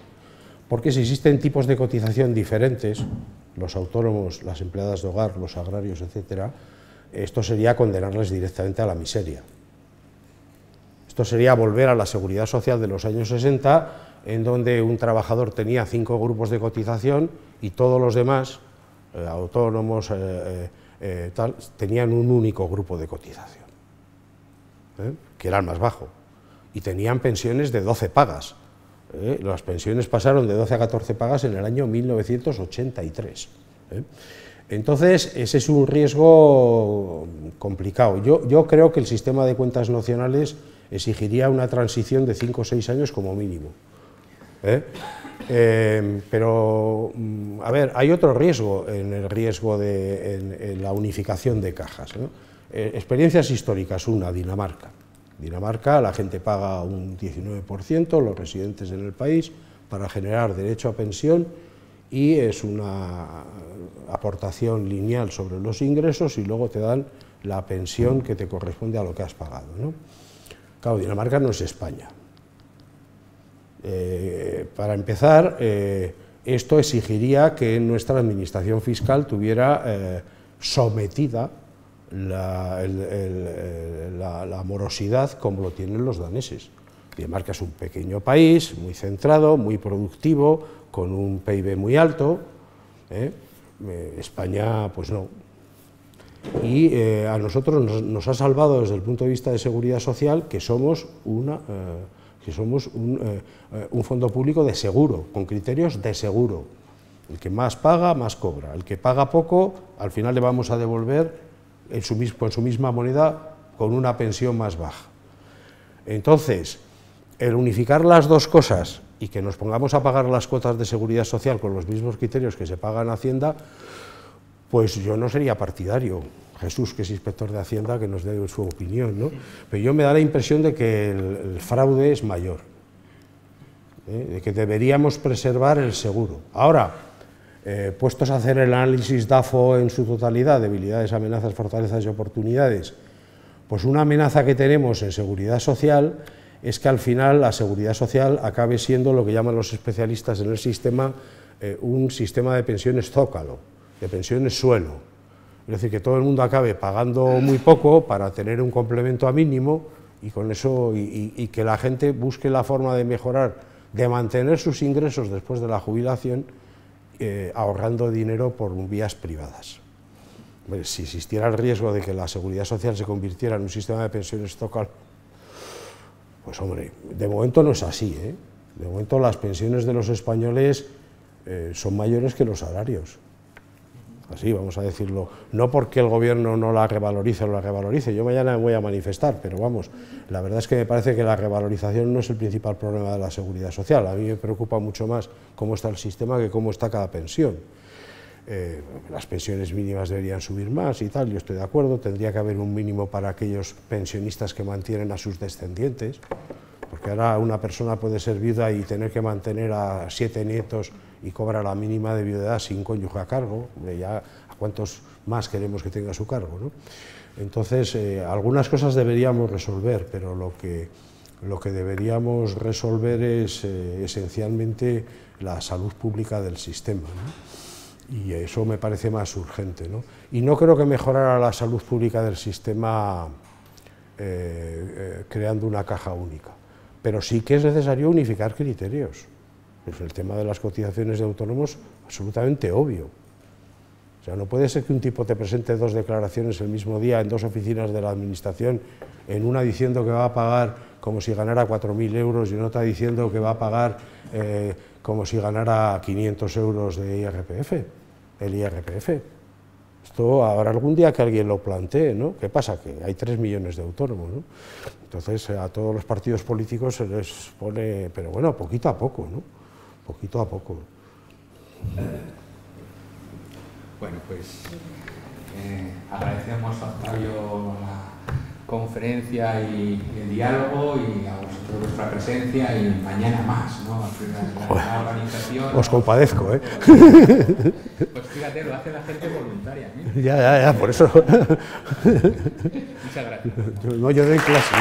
Porque si existen tipos de cotización diferentes, los autónomos, las empleadas de hogar, los agrarios, etcétera, esto sería condenarles directamente a la miseria. Esto sería volver a la seguridad social de los años 60, en donde un trabajador tenía 5 grupos de cotización y todos los demás, autónomos, tenían un único grupo de cotización, que era el más bajo, y tenían pensiones de 12 pagas. Las pensiones pasaron de 12 a 14 pagas en el año 1983. Entonces, ese es un riesgo complicado. Yo creo que el sistema de cuentas nacionales exigiría una transición de 5 o 6 años como mínimo. Pero, a ver, hay otro riesgo en la unificación de cajas, ¿no? Experiencias históricas, una, Dinamarca. Dinamarca, la gente paga un 19%, los residentes en el país, para generar derecho a pensión, y es una aportación lineal sobre los ingresos, y luego te dan la pensión que te corresponde a lo que has pagado, ¿no? Claro, Dinamarca no es España. Para empezar, esto exigiría que nuestra administración fiscal tuviera sometida la morosidad como lo tienen los daneses. Dinamarca es un pequeño país, muy centrado, muy productivo, con un PIB muy alto, España pues no. Y a nosotros nos ha salvado desde el punto de vista de seguridad social que somos un fondo público de seguro, con criterios de seguro. El que más paga, más cobra. El que paga poco, al final le vamos a devolver con su misma moneda con una pensión más baja. Entonces, el unificar las dos cosas y que nos pongamos a pagar las cuotas de seguridad social con los mismos criterios que se pagan en Hacienda, pues yo no sería partidario. Jesús, que es inspector de Hacienda, que nos dé su opinión, ¿no? Pero yo me da la impresión de que el fraude es mayor, de que deberíamos preservar el seguro. Ahora, puestos a hacer el análisis DAFO en su totalidad, debilidades, amenazas, fortalezas y oportunidades, pues una amenaza que tenemos en seguridad social es que al final la seguridad social acabe siendo lo que llaman los especialistas en el sistema, un sistema de pensiones zócalo, de pensiones suelo. Es decir, que todo el mundo acabe pagando muy poco para tener un complemento a mínimo y con eso y que la gente busque la forma de mejorar, de mantener sus ingresos después de la jubilación, ahorrando dinero por vías privadas. Pues, si existiera el riesgo de que la seguridad social se convirtiera en un sistema de pensiones zócalo, pues hombre, de momento no es así, ¿eh? De momento las pensiones de los españoles son mayores que los salarios. Así, vamos a decirlo, no porque el gobierno no la revalorice o la revalorice, yo mañana me voy a manifestar, pero vamos, la verdad es que me parece que la revalorización no es el principal problema de la seguridad social. A mí me preocupa mucho más cómo está el sistema que cómo está cada pensión. Las pensiones mínimas deberían subir más y tal, yo estoy de acuerdo, tendría que haber un mínimo para aquellos pensionistas que mantienen a sus descendientes, porque ahora una persona puede ser viuda y tener que mantener a 7 nietos y cobra la mínima de viudedad sin cónyuge a cargo, ya a cuántos más queremos que tenga a su cargo, ¿no? Entonces, algunas cosas deberíamos resolver, pero lo que deberíamos resolver es esencialmente la salud pública del sistema, ¿no? Y eso me parece más urgente, ¿no? Y no creo que mejorara la salud pública del sistema creando una caja única, pero sí que es necesario unificar criterios. Pues el tema de las cotizaciones de autónomos, absolutamente obvio. O sea, no puede ser que un tipo te presente 2 declaraciones el mismo día en 2 oficinas de la administración, en una diciendo que va a pagar como si ganara 4.000 euros y en otra diciendo que va a pagar como si ganara 500 euros de IRPF, el IRPF. Esto habrá algún día que alguien lo plantee, ¿no? ¿Qué pasa? Que hay 3 millones de autónomos, ¿no? Entonces a todos los partidos políticos se les pone, pero bueno, poquito a poco, ¿no? Poquito a poco. Bueno, pues agradecemos a Octavio la conferencia y el diálogo y a vosotros vuestra presencia y mañana más, ¿no? La organización. Os compadezco, ¿eh? Pues fíjate, lo hace la gente voluntaria, ¿eh? Ya, por eso. Muchas gracias. No, yo doy clase.